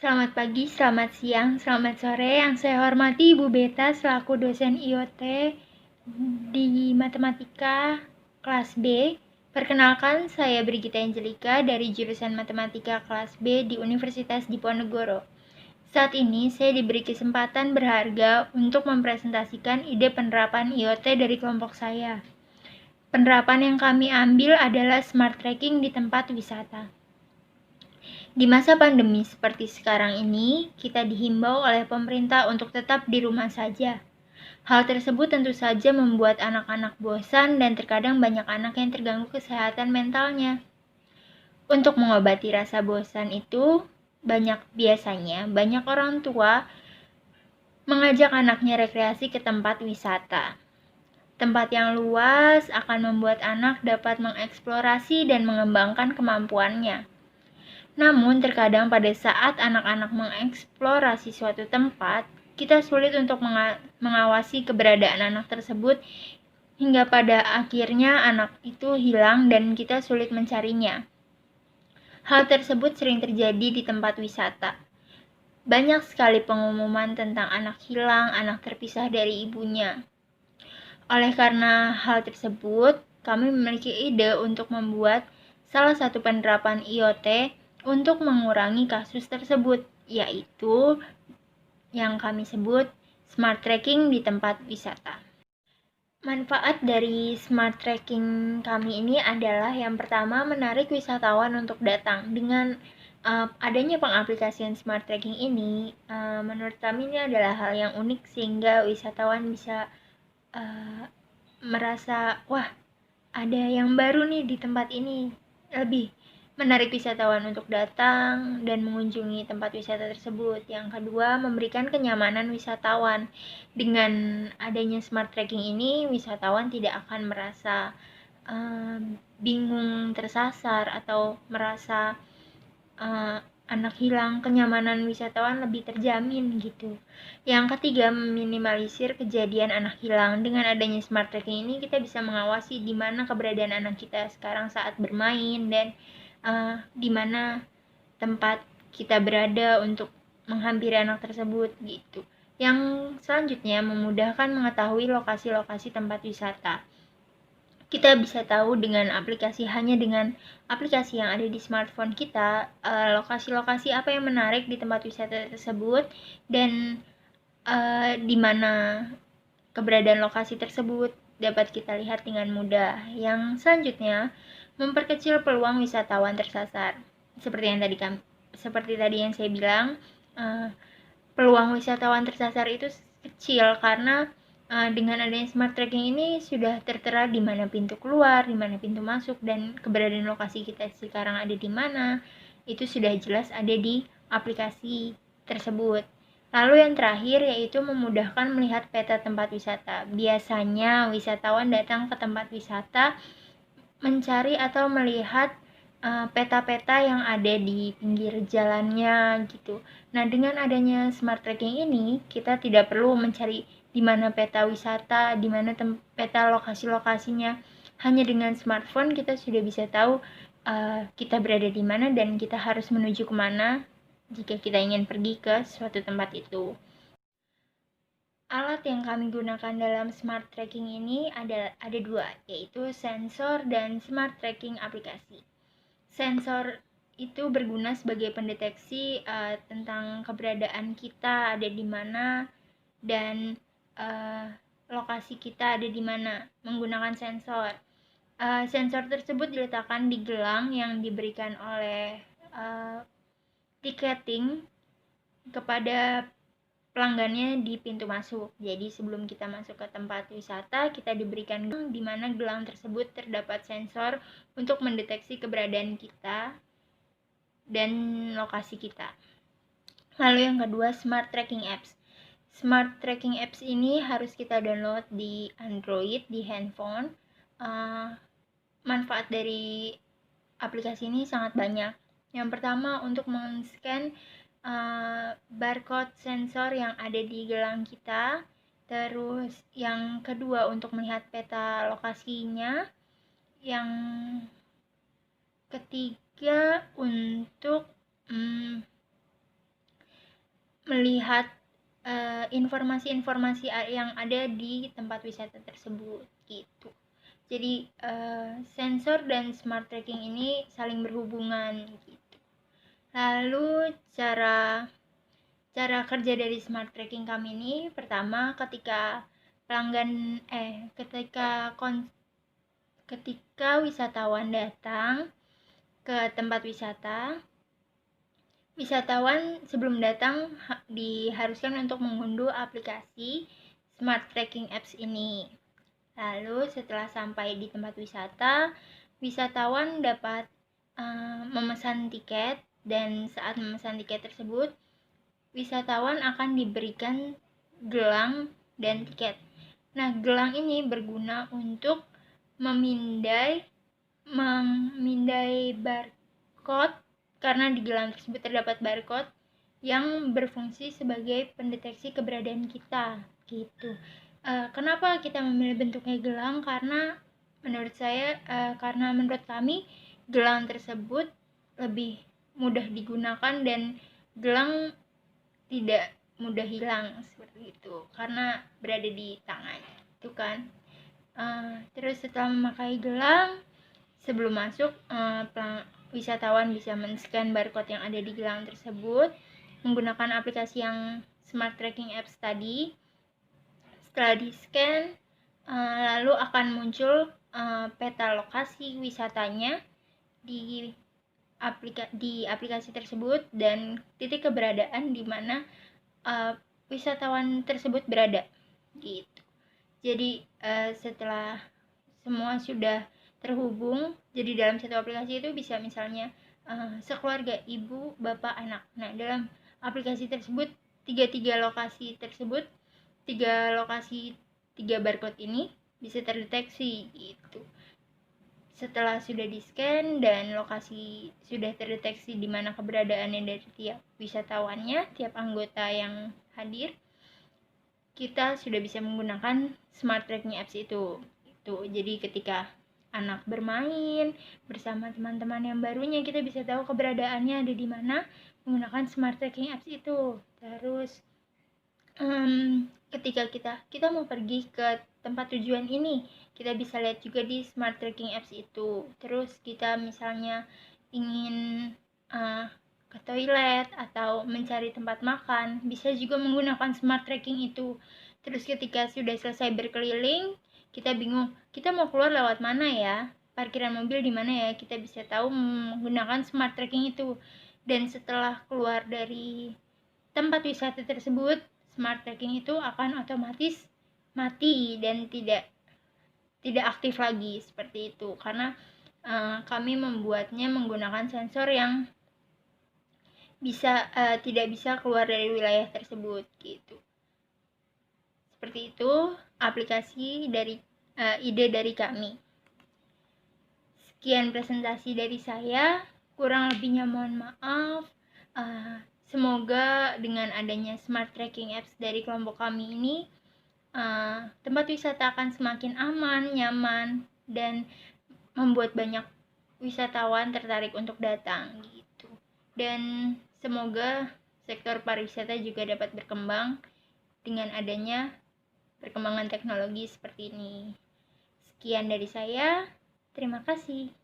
Selamat pagi, selamat siang, selamat sore. Yang saya hormati Ibu Beta selaku dosen IoT di Matematika kelas B. Perkenalkan, saya Brigita Angelika dari jurusan Matematika kelas B di Universitas Diponegoro. Saat ini saya diberi kesempatan berharga untuk mempresentasikan ide penerapan IoT dari kelompok saya. Penerapan yang kami ambil adalah smart tracking di tempat wisata. Di masa pandemi seperti sekarang ini, kita dihimbau oleh pemerintah untuk tetap di rumah saja. Hal tersebut tentu saja membuat anak-anak bosan dan terkadang banyak anak yang terganggu kesehatan mentalnya. Untuk mengobati rasa bosan itu, biasanya banyak orang tua mengajak anaknya rekreasi ke tempat wisata. Tempat yang luas akan membuat anak dapat mengeksplorasi dan mengembangkan kemampuannya. Namun, terkadang pada saat anak-anak mengeksplorasi suatu tempat, kita sulit untuk mengawasi keberadaan anak tersebut hingga pada akhirnya anak itu hilang dan kita sulit mencarinya. Hal tersebut sering terjadi di tempat wisata. Banyak sekali pengumuman tentang anak hilang, anak terpisah dari ibunya. Oleh karena hal tersebut, kami memiliki ide untuk membuat salah satu penerapan IoT untuk mengurangi kasus tersebut, yaitu yang kami sebut smart tracking di tempat wisata. Manfaat dari smart tracking kami ini adalah yang pertama menarik wisatawan untuk datang. Dengan adanya pengaplikasian smart tracking ini, menurut kami ini adalah hal yang unik sehingga wisatawan bisa merasa, wah, ada yang baru nih di tempat ini, lebih menarik wisatawan untuk datang dan mengunjungi tempat wisata tersebut. Yang kedua, memberikan kenyamanan wisatawan. Dengan adanya smart tracking ini, wisatawan tidak akan merasa bingung tersasar atau merasa anak hilang. Kenyamanan wisatawan lebih terjamin gitu. Yang ketiga, meminimalisir kejadian anak hilang. Dengan adanya smart tracking ini, kita bisa mengawasi di mana keberadaan anak kita sekarang saat bermain dan di mana tempat kita berada untuk menghampiri anak tersebut gitu. Yang selanjutnya, memudahkan mengetahui lokasi-lokasi tempat wisata. Kita bisa tahu dengan hanya dengan aplikasi yang ada di smartphone kita, lokasi-lokasi apa yang menarik di tempat wisata tersebut dan di mana keberadaan lokasi tersebut dapat kita lihat dengan mudah. Yang selanjutnya, memperkecil peluang wisatawan tersasar. Seperti tadi yang saya bilang, peluang wisatawan tersasar itu kecil karena dengan adanya smart tracking ini sudah tertera di mana pintu keluar, di mana pintu masuk, dan keberadaan lokasi kita sekarang ada di mana, itu sudah jelas ada di aplikasi tersebut. Lalu yang terakhir yaitu memudahkan melihat peta tempat wisata. Biasanya wisatawan datang ke tempat wisata mencari atau melihat peta-peta yang ada di pinggir jalannya gitu. Nah, dengan adanya smart tracking ini, kita tidak perlu mencari di mana peta wisata, di mana peta lokasi-lokasinya. Hanya dengan smartphone kita sudah bisa tahu kita berada di mana dan kita harus menuju kemana jika kita ingin pergi ke suatu tempat itu. Alat yang kami gunakan dalam smart tracking ini ada dua, yaitu sensor dan smart tracking aplikasi. Sensor itu berguna sebagai pendeteksi tentang keberadaan kita ada di mana dan lokasi kita ada di mana menggunakan sensor. Sensor tersebut diletakkan di gelang yang diberikan oleh tiketing kepada pelanggannya di pintu masuk. Jadi sebelum kita masuk ke tempat wisata, kita diberikan gelang di mana gelang tersebut terdapat sensor untuk mendeteksi keberadaan kita dan lokasi kita. Lalu yang kedua, smart tracking apps. Smart tracking apps ini harus kita download di Android, di handphone. Manfaat dari aplikasi ini sangat banyak. Yang pertama, untuk men-scan barcode sensor yang ada di gelang kita. Terus yang kedua, untuk melihat peta lokasinya. Yang ketiga, untuk melihat informasi-informasi yang ada di tempat wisata tersebut gitu. Jadi sensor dan smart tracking ini saling berhubungan gitu. Lalu cara kerja dari smart tracking kami ini, pertama ketika ketika wisatawan datang ke tempat wisata, wisatawan sebelum datang diharuskan untuk mengunduh aplikasi smart tracking apps ini. Lalu setelah sampai di tempat wisata, wisatawan dapat memesan tiket, dan saat memesan tiket tersebut, wisatawan akan diberikan gelang dan tiket. Nah, gelang ini berguna untuk memindai barcode, karena di gelang tersebut terdapat barcode yang berfungsi sebagai pendeteksi keberadaan kita gitu. Kenapa kita memilih bentuknya gelang? Karena menurut kami gelang tersebut lebih mudah digunakan dan gelang tidak mudah hilang seperti itu karena berada di tangan itu kan. Terus setelah memakai gelang, sebelum masuk, wisatawan bisa men-scan barcode yang ada di gelang tersebut menggunakan aplikasi yang smart tracking apps tadi. Setelah di-scan, lalu akan muncul peta lokasi wisatanya di aplikasi tersebut dan titik keberadaan di mana wisatawan tersebut berada gitu. Jadi setelah semua sudah terhubung, jadi dalam satu aplikasi itu bisa misalnya sekeluarga, ibu, bapak, anak. Nah, dalam aplikasi tersebut tiga lokasi tersebut, tiga barcode ini bisa terdeteksi gitu. Setelah sudah di-scan dan lokasi sudah terdeteksi di mana keberadaannya dari tiap wisatawannya, tiap anggota yang hadir, kita sudah bisa menggunakan smart tracking apps itu. Jadi ketika anak bermain bersama teman-teman yang barunya, kita bisa tahu keberadaannya ada di mana menggunakan smart tracking apps itu. Terus ketika kita mau pergi ke tempat tujuan ini, kita bisa lihat juga di smart tracking apps itu. Terus kita misalnya ingin ke toilet atau mencari tempat makan, bisa juga menggunakan smart tracking itu. Terus ketika sudah selesai berkeliling, kita bingung, kita mau keluar lewat mana ya? Parkiran mobil di mana ya? Kita bisa tahu menggunakan smart tracking itu. Dan setelah keluar dari tempat wisata tersebut, smart tracking itu akan otomatis mati dan tidak aktif lagi seperti itu, karena kami membuatnya menggunakan sensor yang tidak bisa keluar dari wilayah tersebut gitu. Seperti itu aplikasi dari ide dari kami. Sekian presentasi dari saya, kurang lebihnya mohon maaf. Semoga dengan adanya smart tracking apps dari kelompok kami ini, tempat wisata akan semakin aman, nyaman, dan membuat banyak wisatawan tertarik untuk datang gitu. Dan semoga sektor pariwisata juga dapat berkembang dengan adanya perkembangan teknologi seperti ini. Sekian dari saya, terima kasih.